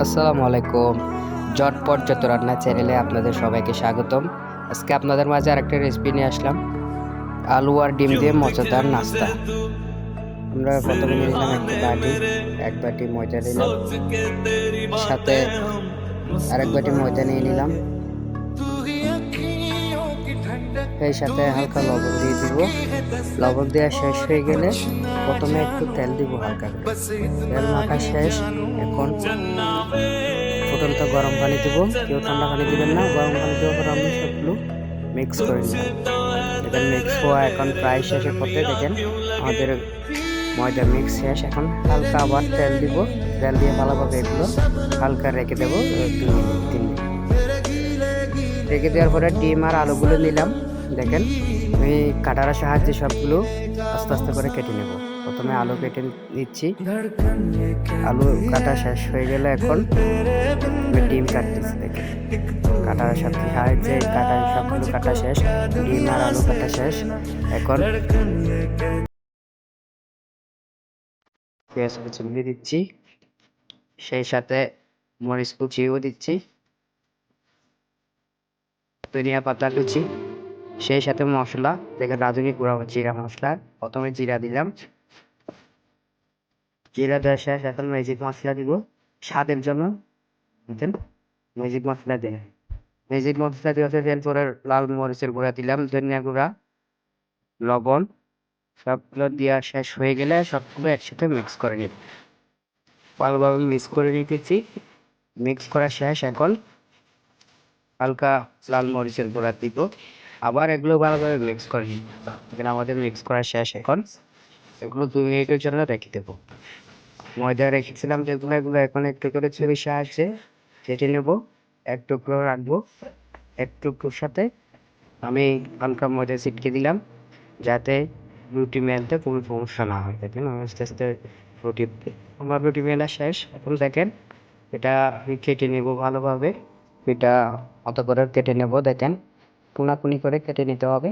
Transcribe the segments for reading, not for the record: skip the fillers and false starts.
আসসালামু আলাইকুম। ঝটপট যত রান্না চ্যানেলে আপনাদের সবাইকে স্বাগতম। আজকে আপনাদের মাঝে আরেকটা রেসিপি নিয়ে আসলাম, আলু আর ডিম দিয়ে মজাদার নাস্তা। আমরা প্রথমে নিয়ে নিলাম এক বাটি ময়দা নিলাম, সাথে আরেক বাটি ময়দা নিয়ে নিলাম, সেই সাথে হালকা লবণ দিয়ে দিব। লবণ দেওয়া শেষ হয়ে গেলে প্রথমে একটু তেল দিব হালকা করে। তেল মাখা শেষ। এখন ফুটন্ত গরম পানি দিব। কেউ ঠান্ডা পানি দিবেন না, গরম পানি দেওয়ার পর আমি সবগুলো মিক্স করে নিলাম। দেখেন মিক্স হওয়া এখন প্রায় শেষের পথে। দেখেন আমাদের ময়দা মিক্স শেষ। এখন হালকা আবার তেল দিব। তেল দিয়ে ভালোভাবে এগুলো হালকা রেখে দেবো 2 মিনিট 3 মিনিট। রেখে দেওয়ার পরে ডিম আর আলুগুলো নিলাম। দেখেন আমি কাটার সাহায্যে সবগুলো আস্তে আস্তে করে কেটে নেব। প্রথমে আলু কেটে নিচ্ছি। আলু কাটা শেষ হয়ে গেলে এখন ডিম কাটতেছি। দেখেন কাটার সাহায্যে সবগুলো কাটা শেষ। ডিম আর আলু কাটা শেষ। এখন পেঁয়াজ কুচি দিয়ে দিচ্ছি, সেই সাথে মরিচ কুচিও দিচ্ছি, ধনিয়া পাতা কুচি, সেই সাথে মশলা। দেখেন রাঁধুনি গুঁড়া জিরা মশলা। প্রথমে জিরা দিলাম, জিরা দেওয়া শেষ। এখন ম্যাজিক মশলা দিব স্বাদের জন্য। বুঝছেন, ম্যাজিক মশলা দিয়ে এরপরে লাল মরিচের গুঁড়া দিলাম, ধনিয়া গুঁড়া, লবণ। সবগুলো দেওয়া শেষ হয়ে গেলে সবগুলো একসাথে মিক্স করে নিব। ভালোভাবে মিক্স করে নিতেছি। মিক্স করা শেষ। এখন হালকা লাল মরিচের গুঁড়া দিব। আবার এগুলো ভালোভাবে মিক্স করে নিব। এখানে আমাদের মিক্স করা শেষ। এখন এগুলো 2 মিনিটের জন্য রেখে দেবো। ময়দা রেখেছিলাম যেগুলো, এগুলো এখন একটু করে ছুরির সাহায্যে কেটে নেব। এক টুকরো রাখবো। এক টুকরোর সাথে আমি হালকা ময়দা ছিটকে দিলাম, যাতে রুটি বেলতে কোনো সমস্যা না হয়। দেখেন আস্তে আস্তে রুটি আমার রুটি বেলা শেষ। এখন দেখেন এটা আমি কেটে নেব ভালোভাবে। এটা অত করে কেটে নেব। দেখেন কোনাকুনি করে কেটে নিতে হবে,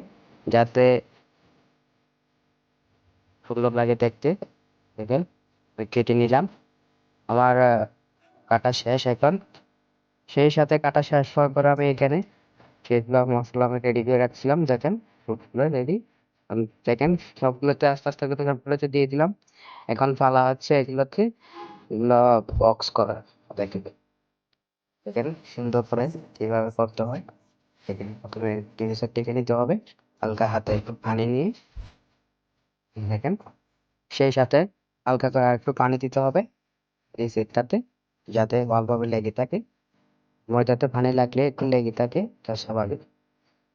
যাতে সুন্দর লাগে দেখতে। দেখেন কেটে নিলাম। আমার কাটা শেষ। এখন সেই সাথে কাটা শেষ হওয়ার পর আমি এখানে যেগুলো মশলা আমি রেডি করে রাখছিলাম, দেখেন সবগুলো রেডি। দেখেন সবগুলোতে আস্তে আস্তে করে সবগুলোতে দিয়ে দিলাম। এখন পালা হচ্ছে এগুলোকে, এগুলো বক্স করা। দেখেন দেখেন সুন্দর করে কিভাবে করতে হয়। দেখেন প্রথমে জিনিসটা টেকে নিতে হবে, হালকা হাতে একটু পানি নিয়ে। দেখেন সেই সাথে হালকা করে একটু পানি দিতে হবে এই সেটটাতে, যাতে ভালোভাবে লেগে থাকে। ময়দাতে পানি লাগলে একটু লেগে থাকে, তা স্বাভাবিক।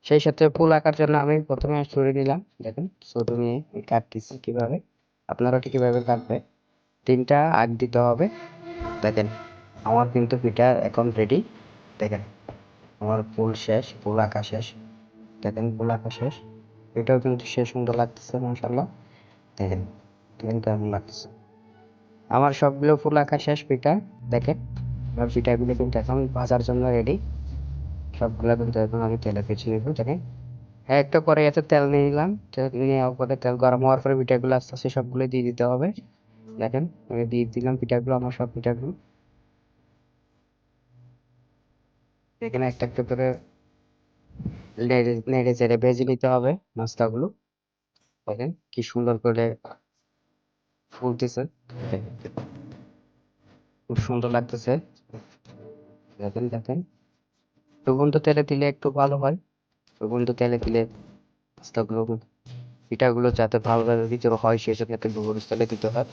সেই সাথে ফুল আঁকার জন্য আমি প্রথমে ছুরি নিলাম। দেখেন ছুরি নিয়ে কাটতেছি কিভাবে, আপনারা ঠিক কিভাবে কাটবে। 3টা আগ দিতে হবে। দেখেন আমার কিন্তু পিঠা এখন রেডি। দেখেন আমার ফুল শেষ, ফুল আঁকা শেষ। দেখেন ফুল আঁকা শেষ। এটাও কিন্তু সে সুন্দর লাগতেছে মাশাআল্লাহ। দেখেন দেখেন কেমন লাগতেছে। আমার সবগুলো ফুল আঁকা শেষ পিঠা। দেখেন আমার পিঠাগুলো কিন্তু এখন ভাজার জন্য রেডি। সবগুলো কিন্তু এখন আমি তেলে ভেজে নেব। দেখেন হ্যাঁ, একটা কড়াইতে তেল নিয়ে নিলাম। তেল নেওয়ার পরে তেল গরম হওয়ার পরে পিঠাগুলো আস্তে আস্তে সবগুলো দিয়ে দিতে হবে। দেখেন আমি দিয়ে দিলাম পিঠাগুলো, আমার সব পিঠাগুলো। এখানে একটা একটা করে নেড়ে নেড়ে চেড়ে ভেজে নিতে হবে নাস্তাগুলো। দেখেন কি সুন্দর করে ফুলতেছে, খুব সুন্দর লাগতেছে। দেখেন দেখেন ডুবন্ত তেলে দিলে একটু ভালো হয়। ডুবন্ত তেলে দিলে নাস্তাগুলো, পিঠাগুলো যাতে ভালোভাবে ভিতরে হয়, সেজন্য একটা ডুবন্ত তেলে দিতে হয়।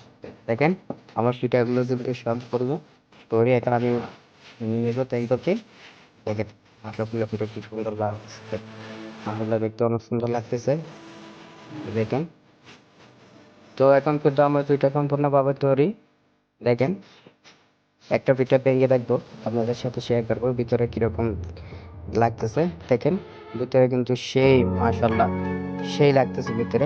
দেখেন আমার পিঠাগুলো কিন্তু সব করবো করে এখন আমি নিয়ে নেবো তাই করতে। দেখেন সবগুলো পিঠা কি সুন্দর লাগছে, মাশাআল্লাহ দেখতে অনেক সুন্দর লাগতেছে। দেখেন তো এখন কিন্তু আমার পিঠা সম্পূর্ণভাবে তৈরি। দেখেন একটা পিঠা ভেঙে দেখবো, আপনাদের সাথে শেয়ার করবো ভিতরে কিরকম লাগতেছে। দেখেন ভিতরে কিন্তু সেই মাশাআল্লাহ সেই লাগতেছে ভিতরে।